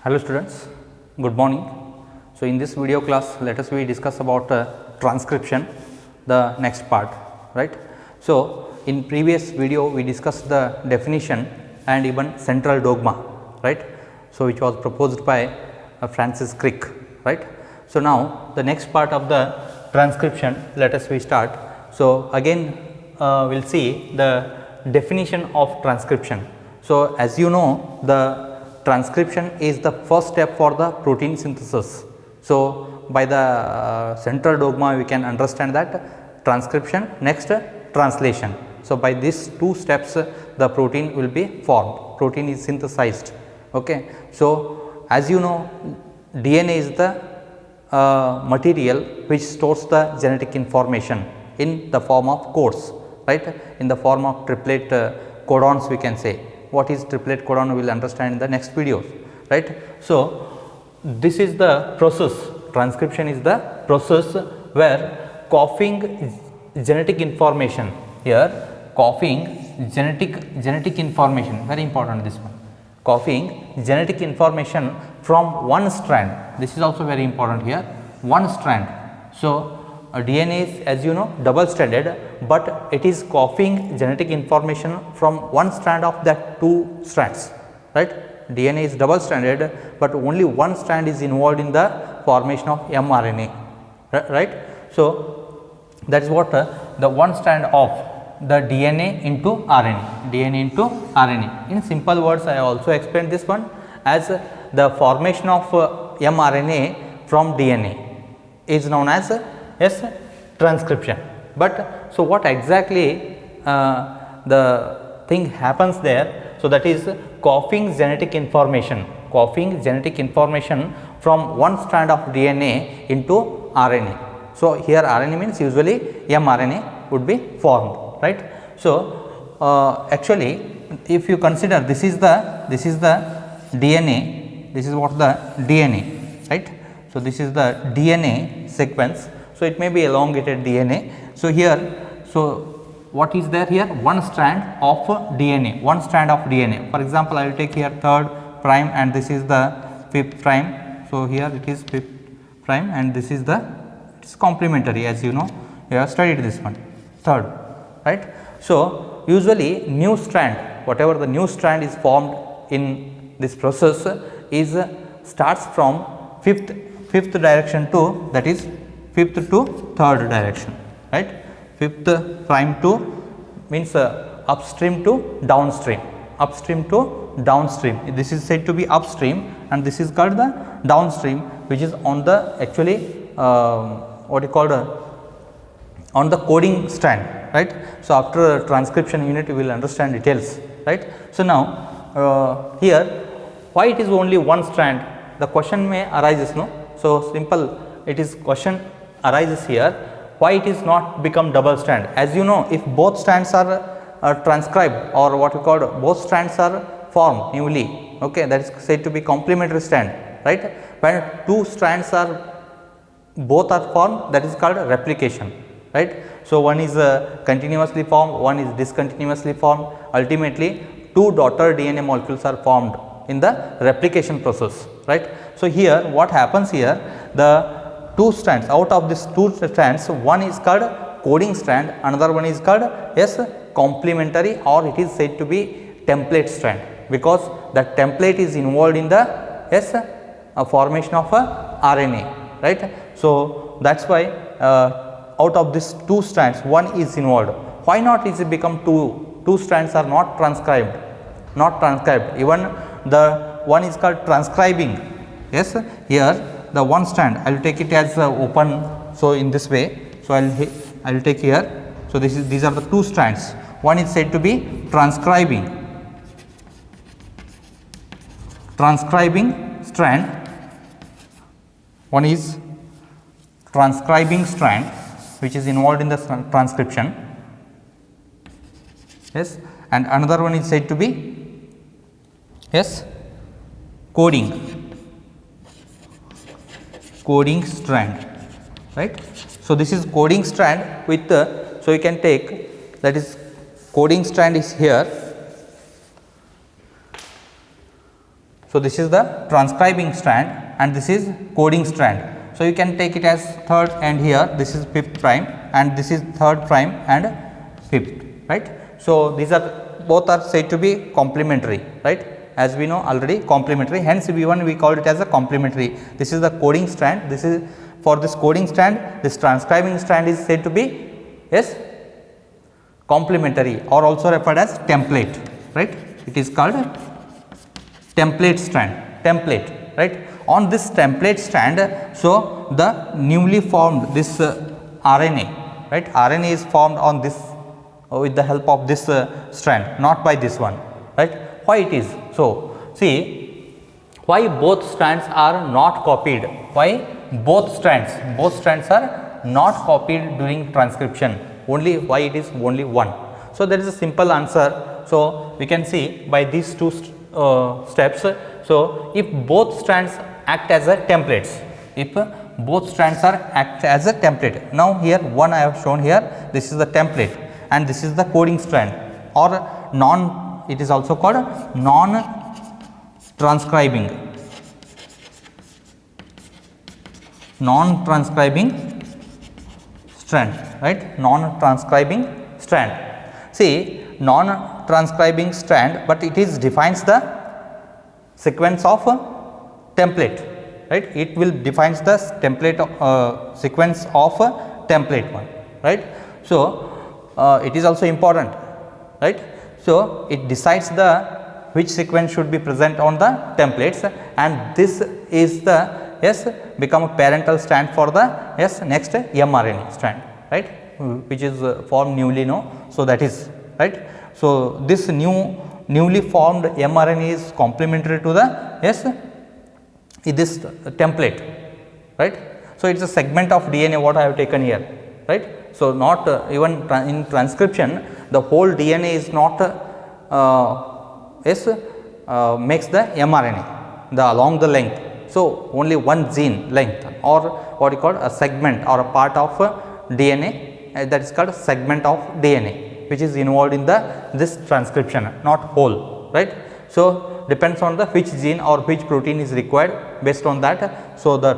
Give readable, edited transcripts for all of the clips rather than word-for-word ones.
Hello students, good morning. So, in this video class let us discuss about transcription, the next part, right. So, in previous video we discussed the definition and even central dogma, right. So, which was proposed by Francis Crick, right. So, now the next part of the transcription, let us start. So, again we will see the definition of transcription. So, as you know, the transcription is the first step for the protein synthesis. So, by the central dogma we can understand that transcription, next translation. So, by these two steps the protein will be formed, protein is synthesized. Okay. So, as you know, DNA is the material which stores the genetic information in the form of codes, right, in the form of triplet codons we can say. What is triplet codon we will understand in the next videos, right. So, this is the process, transcription is the process where copying genetic information, here copying genetic information, very important this one, copying genetic information from one strand, this is also very important here, one strand. So, DNA is, as you know, double stranded, but it is copying genetic information from one strand of that two strands, right. DNA is double stranded, but only one strand is involved in the formation of mRNA, right. So, that is what the one strand of the DNA into RNA, DNA into RNA. In simple words, I also explained this one as the formation of mRNA from DNA is known as transcription. But so what exactly the thing happens there? So, that is copying genetic information from one strand of DNA into RNA. So, here RNA means usually mRNA would be formed, right. So, actually if you consider this is the DNA, this is what the DNA, right. So, this is the DNA sequence. So, it may be elongated DNA. So, here, so what is there here? One strand of DNA, one strand of DNA. For example, I will take here third prime and this is the fifth prime. So, here it is fifth prime and this is the, it is complementary, as you know, you have studied this one, third, right. So, usually new strand, whatever the new strand is formed in this process is starts from fifth direction to, that is fifth to third direction, right. Fifth prime to means upstream to downstream, this is said to be upstream and this is called the downstream, which is on the actually what you call on the coding strand, right. So, after transcription unit you will understand details, right. So, now here why it is only one strand, the question may arises, no. So, simple, it is question arises here, why it is not become double strand. As you know, if both strands are transcribed or what we call both strands are formed newly, okay, that is said to be complementary strand, right. When two strands are both are formed, that is called replication, right. So, one is continuously formed, one is discontinuously formed, ultimately two daughter DNA molecules are formed in the replication process, right. So, here what happens here, the two strands, out of these two strands, one is called coding strand, another one is called complementary, or it is said to be template strand, because the template is involved in the formation of a RNA, right. So, that is why out of these two strands one is involved. Why not is it become two strands are not transcribed, even the one is called transcribing, yes, here the one strand I will take it as open. So, in this way, so I will take here. So, these are the two strands, one is said to be transcribing strand, one is transcribing strand which is involved in the transcription, yes, and another one is said to be coding strand, right. So, this is coding strand with so you can take, that is coding strand is here. So, this is the transcribing strand and this is coding strand. So, you can take it as third and here this is fifth prime and this is third prime and fifth, right. So, these are both are said to be complementary, right, as we know already complementary, hence V1 we called it as a complementary. This is the coding strand, this is for this coding strand, this transcribing strand is said to be, yes, complementary or also referred as template, right. It is called template strand, template, right. On this template strand, so the newly formed this RNA, right, RNA is formed on this with the help of this strand, not by this one, right. Why it is? So, see why both strands are not copied, why both strands are not copied during transcription, only why it is only one. So, there is a simple answer. So, we can see by these two steps. So, if both strands act as a templates, if both strands are act as a template, now here one I have shown here, this is the template and this is the coding strand or non, it is also called non transcribing strand, right, non transcribing strand. See, non transcribing strand, but it is defines the sequence of template, right, it will defines the template sequence of template one, right. So, it is also important, right. So, it decides the which sequence should be present on the templates and this is the, yes, become a parental strand for the, yes, next mRNA strand, right, which is formed newly now. So, that is right. So, this newly formed mRNA is complementary to the, yes, this template, right. So, it is a segment of DNA what I have taken here, right. So, not even in transcription the whole DNA is not makes the mRNA the along the length. So, only one gene length or what you call a segment or a part of DNA that is called segment of DNA, which is involved in the this transcription, not whole, right. So, depends on the which gene or which protein is required, based on that. So, the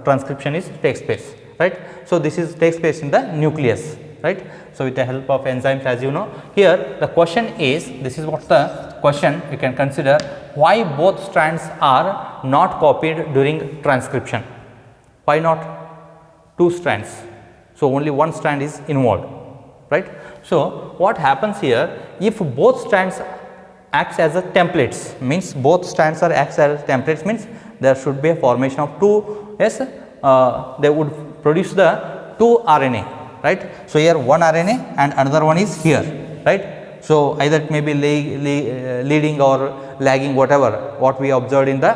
transcription is takes place, right. So, this is takes place in the nucleus, right. So, with the help of enzymes, as you know, here the question is, this is what the question you can consider, why both strands are not copied during transcription, why not two strands. So, only one strand is involved, right. So, what happens here, if both strands acts as a templates, means both strands are acts as templates, means there should be a formation of two, yes, they would produce the two RNA, right. So, here one RNA and another one is here, right. So, either it may be leading or lagging, whatever what we observed in the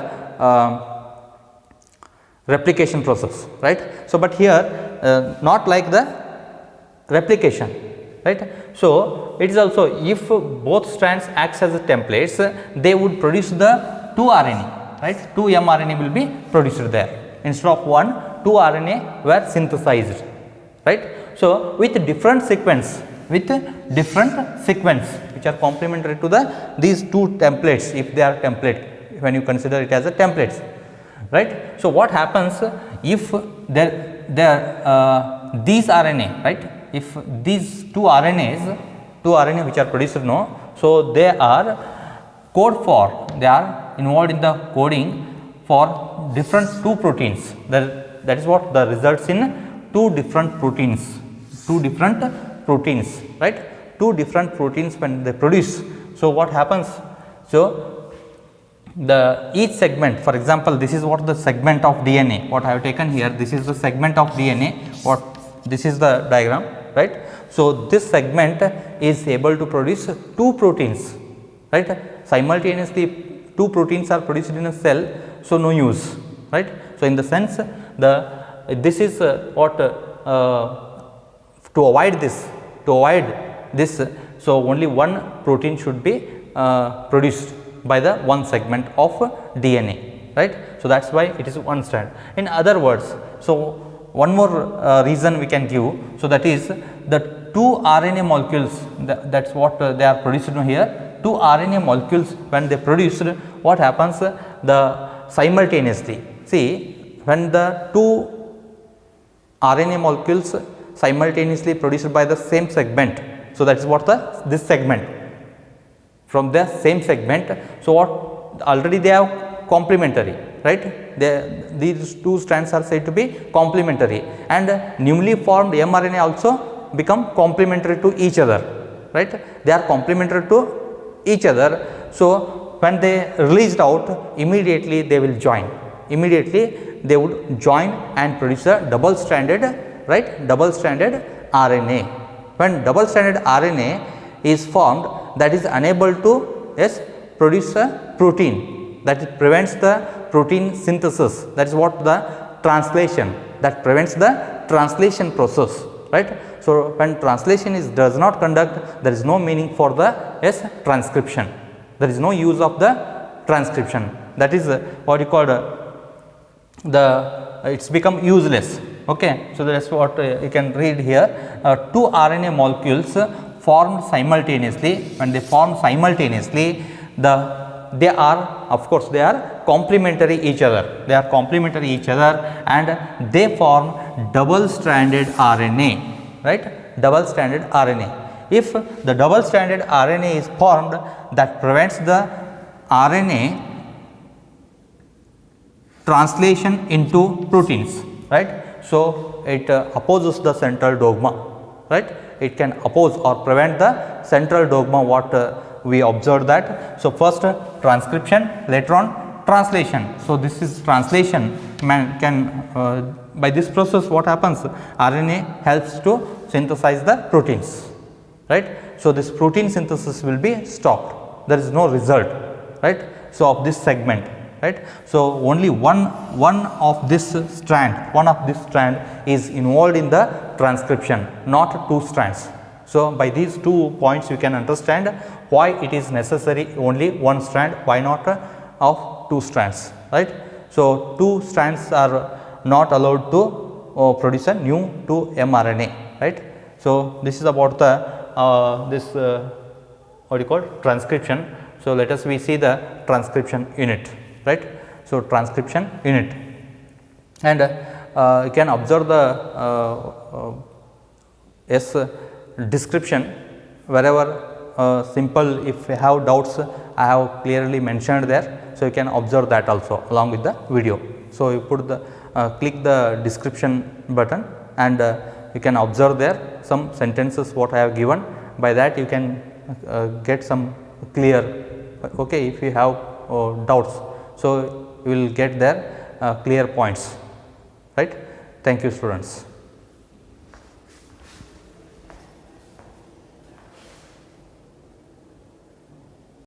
replication process, right. So, but here not like the replication, right. So, it is also if both strands acts as a templates, they would produce the two RNA, right, two mRNA will be produced there, instead of one, two RNA were synthesized, right. So, with different sequence which are complementary to the these two templates, if they are template, when you consider it as a templates, right. So, what happens if these RNA, right, if these two RNA which are produced now, so they are code for, they are involved in the coding for different two proteins, that is what the results in two different proteins, right, two different proteins when they produce. So, what happens? So, the each segment, for example, this is what the segment of DNA, what I have taken here, this is the segment of DNA, what this is the diagram, right. So, this segment is able to produce two proteins, right, simultaneously two proteins are produced in a cell. So, no use, right. So, in the sense this is what to avoid this, so only one protein should be produced by the one segment of DNA, right. So, that is why it is one strand. In other words, so one more reason we can give, so that is the two RNA molecules, that is what they are produced here, two RNA molecules when they produced, what happens, the simultaneously, see when the two RNA molecules simultaneously produced by the same segment, so that is what this segment from the same segment. So what, already they are complementary, right, these two strands are said to be complementary, and newly formed mRNA also become complementary to each other, right, they are complementary to each other. So when they released out, immediately they will join, immediately they would join and produce a double stranded, right, double stranded RNA. When double stranded RNA is formed, that is unable to, yes, produce a protein, that it prevents the protein synthesis, that is what the translation, that prevents the translation process, right. So when translation does not conduct, there is no meaning for the, yes, transcription, there is no use of the transcription, that is what you call it's become useless. Okay. So that is what you can read here, two RNA molecules formed simultaneously, when they form simultaneously, they are, of course, they are complementary each other, they are complementary each other, and they form double stranded RNA, right, double stranded RNA. If the double stranded RNA is formed, that prevents the RNA translation into proteins, right. So it opposes the central dogma, right, it can oppose or prevent the central dogma what we observed that. So first transcription, later on translation. So this is translation, by this process what happens, RNA helps to synthesize the proteins, right. So this protein synthesis will be stopped, there is no result, right, so of this segment, right. So only one of this strand is involved in the transcription, not two strands. So by these 2 points you can understand why it is necessary only one strand, why not of two strands, right. So two strands are not allowed to produce a new 2 mRNA, right. So this is about the this what you call transcription. So let us we see the transcription unit, right. So transcription unit, and you can observe the yes description wherever simple, if you have doubts I have clearly mentioned there. So you can observe that also along with the video. So you put the click the description button, and you can observe there some sentences what I have given. By that you can get some clear, okay, if you have doubts. So you will get there clear points, right. Thank you, students.